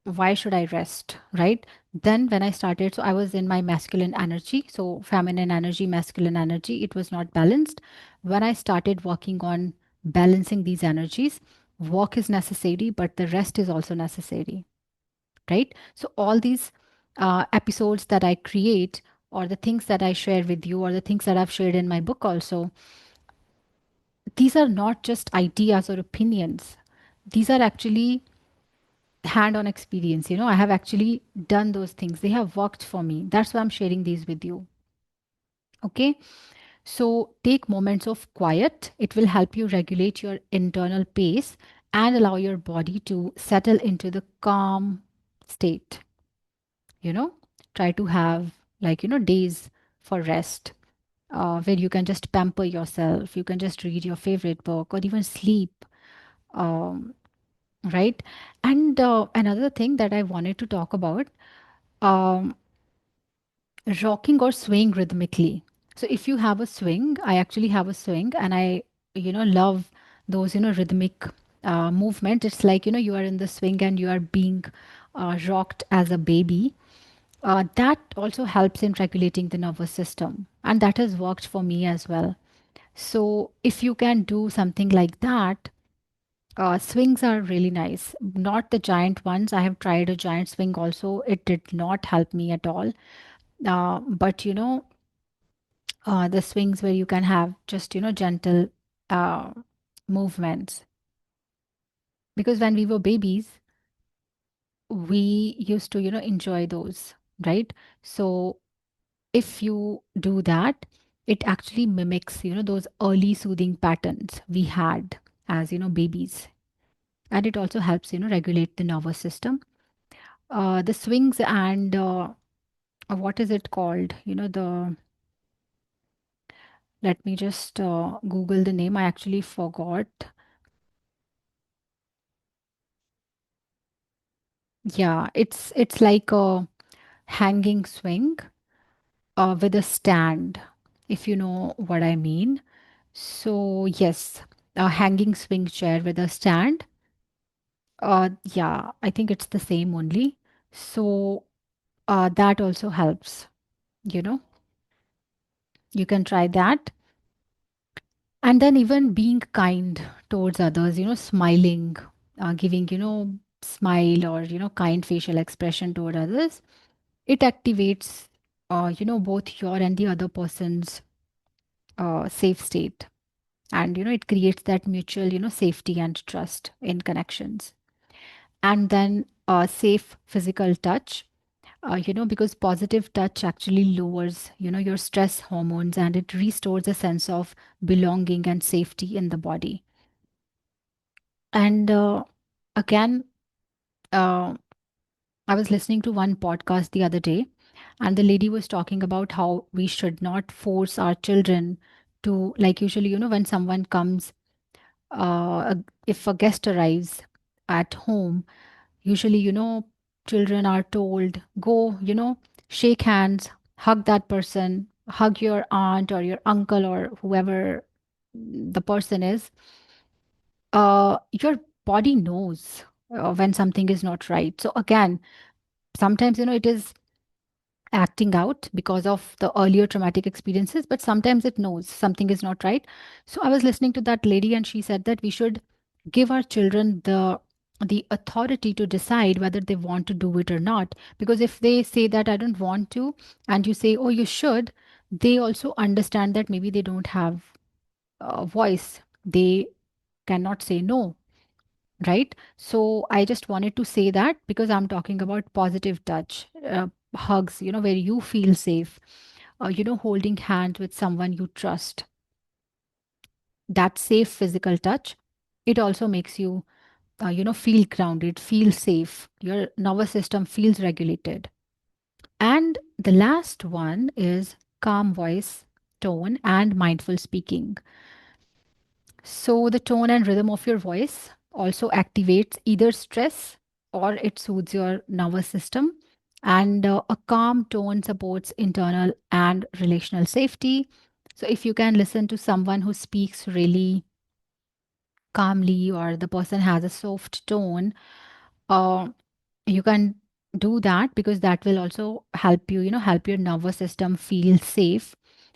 why should I rest? Right. Then when I started, so I was in my masculine energy. So feminine energy, masculine energy, it was not balanced. When I started working on balancing these energies, work is necessary, but the rest is also necessary. Right. So all these episodes that I create, or the things that I share with you, or the things that I've shared in my book also, these are not just ideas or opinions. These are actually hand on experience. I have actually done those things. They have worked for me. That's why I'm sharing these with you. Okay. So take moments of quiet. It will help you regulate your internal pace and allow your body to settle into the calm state. You know, try to have, like, days for rest, where you can just pamper yourself. You can just read your favorite book or even sleep. Um, right? And another thing that I wanted to talk about, um, rocking or swaying rhythmically. So if you have a swing, I actually have a swing, and I, love those, rhythmic movement. It's like, you are in the swing and you are being rocked as a baby. That also helps in regulating the nervous system, and that has worked for me as well. So if you can do something like that, swings are really nice. Not the giant ones. I have tried a giant swing also. It did not help me at all. But the swings where you can have just gentle uh, movements, because when we were babies we used to enjoy those, right? So if you do that, it actually mimics those early soothing patterns we had as babies, and it also helps regulate the nervous system. The swings and what is it called, the let me just google the name. I actually forgot. Yeah, it's like a hanging swing with a stand, if you know what I mean. So yes, a hanging swing chair with a stand. Yeah, I think it's the same only. So that also helps. You know, you can try that. And then even being kind towards others, smiling, giving, smile or, kind facial expression toward others, it activates, both your and the other person's safe state. And, it creates that mutual, safety and trust in connections. And then safe physical touch, because positive touch actually lowers, your stress hormones, and it restores a sense of belonging and safety in the body. And again, uh, I was listening to one podcast the other day, and the lady was talking about how we should not force our children to, like, usually, when someone comes, if a guest arrives at home, usually, children are told, go, shake hands, hug that person, hug your aunt or your uncle or whoever the person is. Your body knows when something is not right. So, again, sometimes, it is acting out because of the earlier traumatic experiences, but sometimes it knows something is not right. So I was listening to that lady, and she said that we should give our children the authority to decide whether they want to do it or not, because if they say that I don't want to, and you say, oh, you should, they also understand that maybe they don't have a voice, they cannot say no, right? So I just wanted to say that because I'm talking about positive touch, hugs, where you feel safe, holding hands with someone you trust, that safe physical touch. It also makes you, feel grounded, feel safe. Your nervous system feels regulated. And the last one is calm voice, tone, and mindful speaking. So, the tone and rhythm of your voice also activates either stress or it soothes your nervous system. And a calm tone supports internal and relational safety. So, if you can listen to someone who speaks really calmly, or the person has a soft tone, uh, you can do that, because that will also help you, help your nervous system feel safe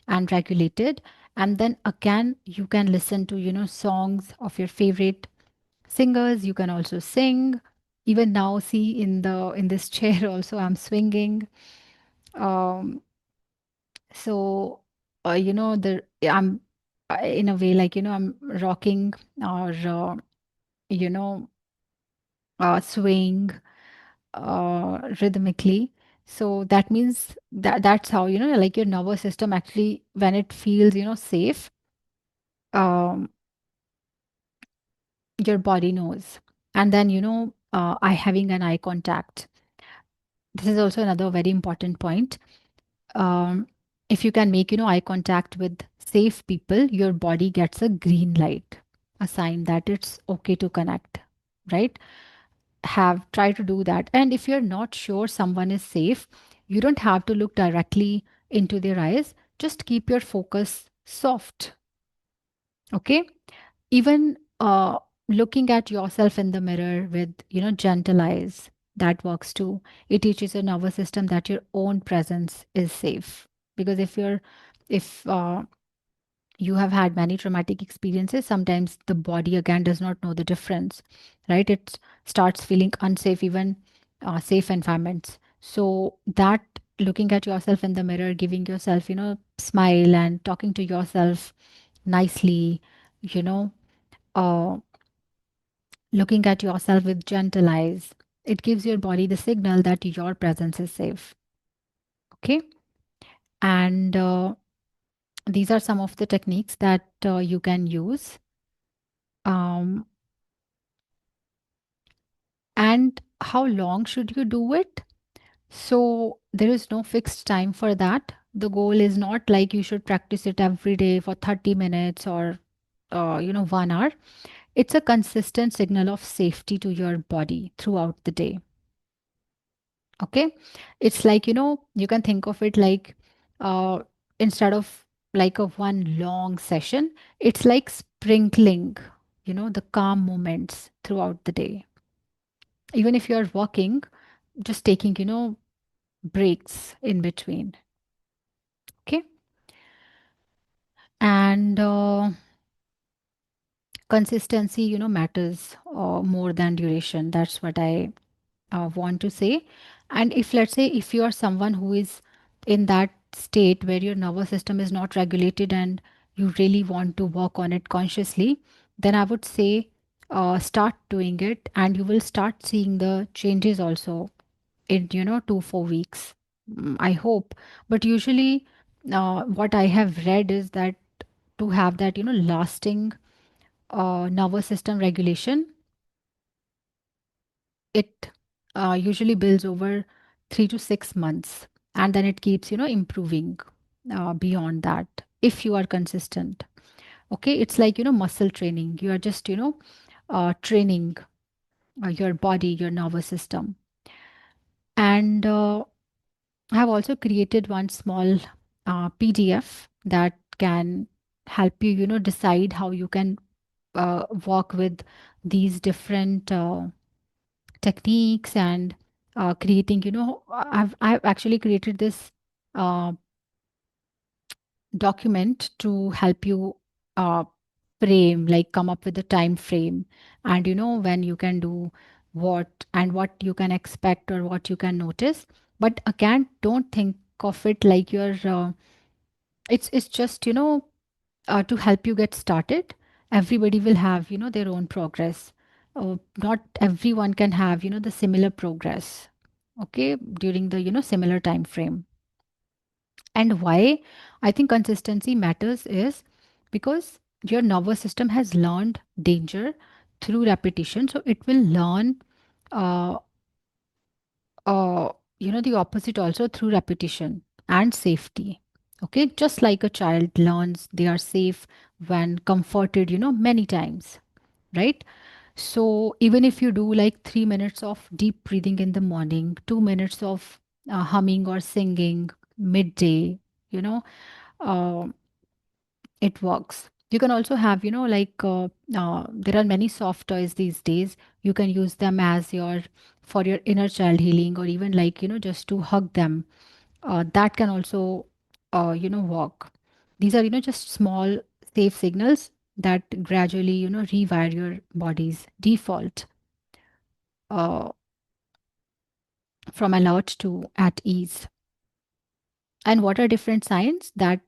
and regulated. And then again, you can listen to, songs of your favorite singers. You can also sing. Even now, see, in this chair also I'm swinging. um so the I'm in a way, like, I'm rocking, or you know swaying rhythmically. So that means that that's how, like, your nervous system actually, when it feels, safe, um, your body knows. And then, I having an eye contact. This is also another very important point. Um, if you can make, eye contact with safe people, your body gets a green light, a sign that it's okay to connect. right? Have try to do that. And if you're not sure someone is safe, you don't have to look directly into their eyes. Just keep your focus soft. Okay. Even looking at yourself in the mirror with, gentle eyes, that works too. It teaches your nervous system that your own presence is safe. Because if you have had many traumatic experiences, sometimes the body again does not know the difference, right? It starts feeling unsafe, even safe environments. So that, looking at yourself in the mirror, giving yourself, smile and talking to yourself nicely, you know, uh, looking at yourself with gentle eyes, it gives your body the signal that your presence is safe. Okay. And these are some of the techniques that you can use. Um, and how long should you do it? So there is no fixed time for that. The goal is not like you should practice it every day for 30 minutes or 1 hour. It's a consistent signal of safety to your body throughout the day. Okay. It's like, you can think of it like, uh, instead of like a one long session, it's like sprinkling, the calm moments throughout the day. Even if you're walking, just taking, breaks in between. Okay. And consistency, matters more than duration. That's what I want to say. And if, let's say, if you are someone who is in that state where your nervous system is not regulated and you really want to work on it consciously, then I would say start doing it, and you will start seeing the changes also in 2 4 weeks. I hope. But usually what I have read is that to have that lasting nervous system regulation, it usually builds over 3 to 6 months, and then it keeps improving beyond that if you are consistent. Okay. It's like muscle training. You are just training your body, your nervous system. And I have also created one small PDF that can help you, decide how you can work with these different techniques, and creating, I've actually created this uh, document to help you uh, frame, like come up with a time frame, and when you can do what, and what you can expect or what you can notice. But again, don't think of it like you're it's just to help you get started. Everybody will have their own progress. Not everyone can have the similar progress, okay, during the similar time frame. And why I think consistency matters is because your nervous system has learned danger through repetition, so it will learn uh, uh, the opposite also through repetition and safety. Okay, just like a child learns they are safe when comforted many times, right? So even if you do like 3 minutes of deep breathing in the morning, 2 minutes of humming or singing midday, you know uh, it works. You can also have like there are many soft toys these days. You can use them as your for your inner child healing, or even like just to hug them. That can also work. These are just small safe signals that gradually rewire your body's default uh, from alert to at ease. And what are different signs that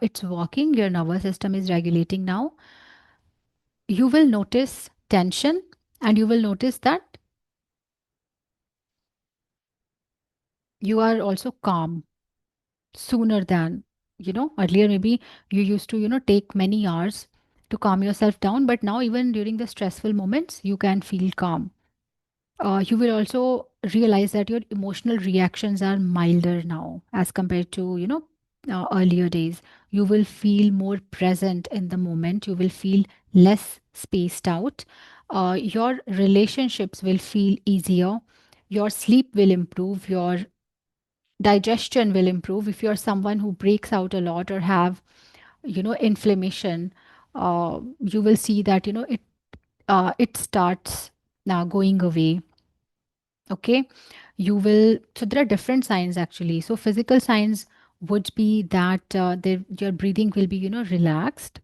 it's working, your nervous system is regulating now? You will notice tension, and you will notice that you are also calm sooner than earlier. Maybe you used to take many hours to calm yourself down, but now even during the stressful moments you can feel calm. You will also realize that your emotional reactions are milder now as compared to earlier days. You will feel more present in the moment. You will feel less spaced out. Your relationships will feel easier. Your sleep will improve. Your digestion will improve. If you're someone who breaks out a lot or have, inflammation, you will see that, it starts now going away. Okay. So there are different signs actually. So physical signs would be that your breathing will be, relaxed,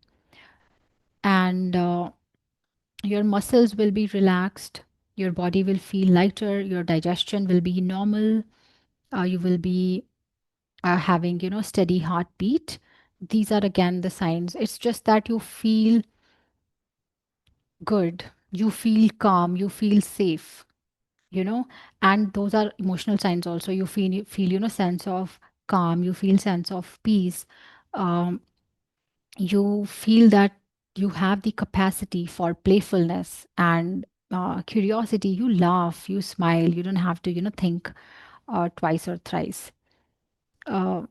and your muscles will be relaxed. Your body will feel lighter. Your digestion will be normal. You will be having, steady heartbeat. These are again the signs. It's just that you feel good. You feel calm. You feel safe, and those are emotional signs also. You feel, sense of calm. You feel sense of peace. um, you feel that you have the capacity for playfulness and curiosity. You laugh, you smile. You don't have to, think twice or thrice. uh,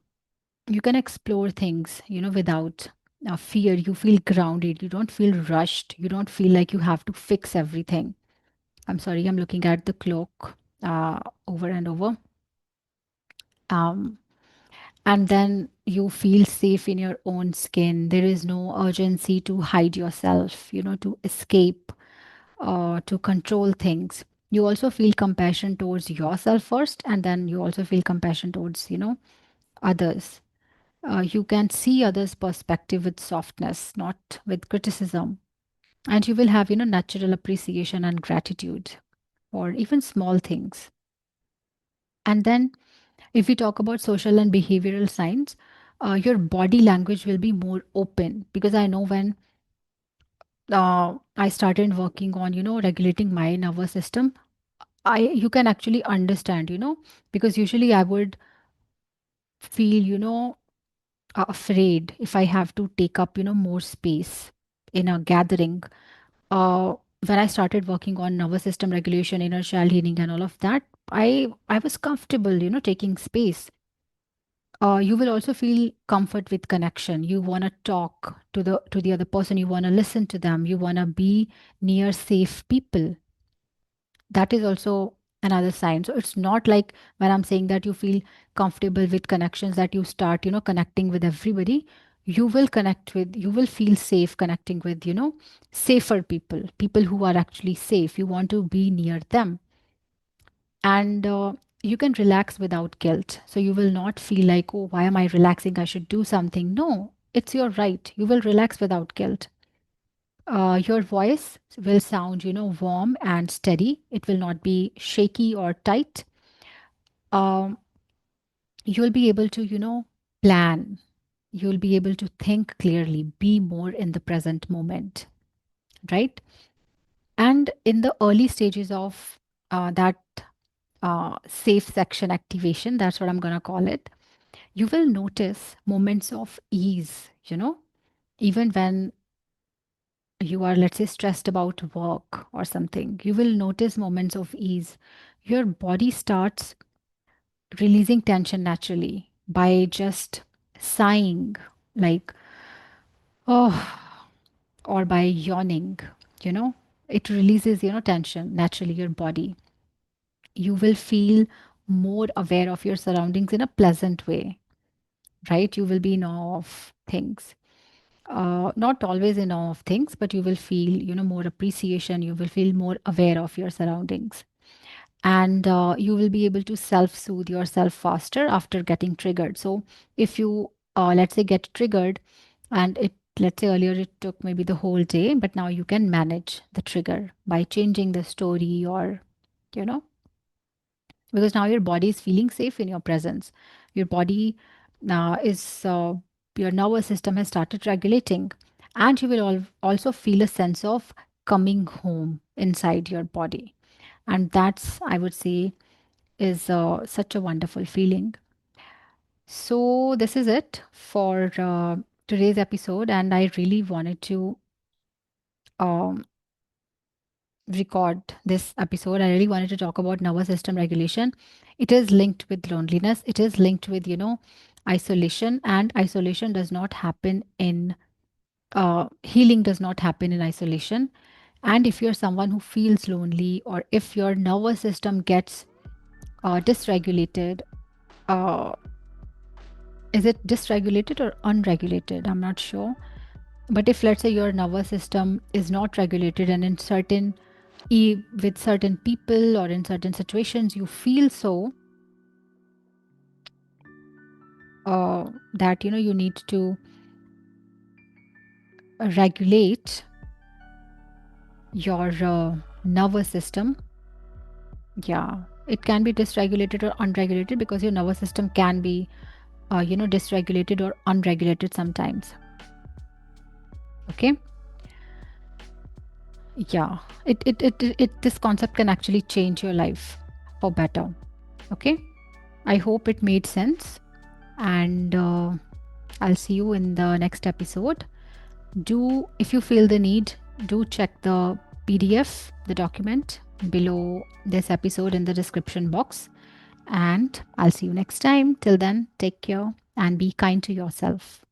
you can explore things, without fear. You feel grounded. You don't feel rushed. You don't feel like you have to fix everything. I'm sorry, I'm looking at the clock over and over. Um, and then you feel safe in your own skin. There is no urgency to hide yourself, to escape, to control things. You also feel compassion towards yourself first, and then you also feel compassion towards, others. You can see others' perspective with softness, not with criticism. And you will have, natural appreciation and gratitude for even small things. And then if we talk about social and behavioral signs, your body language will be more open, because I know when I started working on, regulating my nervous system, you can actually understand, because usually I would feel, afraid if I have to take up, more space in a gathering. Uh, when I started working on nervous system regulation, inner child healing, and all of that, I was comfortable, taking space. You will also feel comfort with connection. You want to talk to the other person. You want to listen to them. You want to be near safe people. That is also another sign. So it's not like when I'm saying that you feel comfortable with connections, that you start, connecting with everybody. You will feel safe connecting with, safer people, people who are actually safe. You want to be near them. And you can relax without guilt. So you will not feel like, oh, why am I relaxing? I should do something. No, it's your right. You will relax without guilt. Your voice will sound, warm and steady. It will not be shaky or tight. Um, you'll be able to, plan. You'll be able to think clearly, be more in the present moment, right? And in the early stages of that safe section activation, that's what I'm going to call it, you will notice moments of ease, even when you are, let's say, stressed about work or something. You will notice moments of ease. Your body starts releasing tension naturally by just sighing, like, oh, or by yawning, you know. It releases, tension naturally, your body. You will feel more aware of your surroundings in a pleasant way, right? You will be in awe of things. Not always in awe of things, but you will feel, more appreciation. You will feel more aware of your surroundings. And you will be able to self soothe yourself faster after getting triggered. So if you, let's say, get triggered, and let's say earlier it took maybe the whole day, but now you can manage the trigger by changing the story, or, you know, because now your body is feeling safe in your presence. Your body is, your nervous system has started regulating, and you will also feel a sense of coming home inside your body. And that's, I would say, is such a wonderful feeling. So, this is it for today's episode, and I really wanted to um, record this episode. I really wanted to talk about nervous system regulation. It is linked with loneliness, it is linked with, isolation, and isolation does not happen in Healing does not happen in isolation. And if you're someone who feels lonely, or if your nervous system gets dysregulated, uh, is it dysregulated or unregulated? I'm not sure. But if, let's say, your nervous system is not regulated, and in certain with certain people or in certain situations you feel so, that you need to regulate your nervous system. Yeah, it can be dysregulated or unregulated, because your nervous system can be dysregulated or unregulated sometimes. Okay. Yeah, this concept can actually change your life for better. Okay, I hope it made sense, and I'll see you in the next episode. Do, if you feel the need, do check the PDF, the document below this episode in the description box. And I'll see you next time. Till then, take care and be kind to yourself.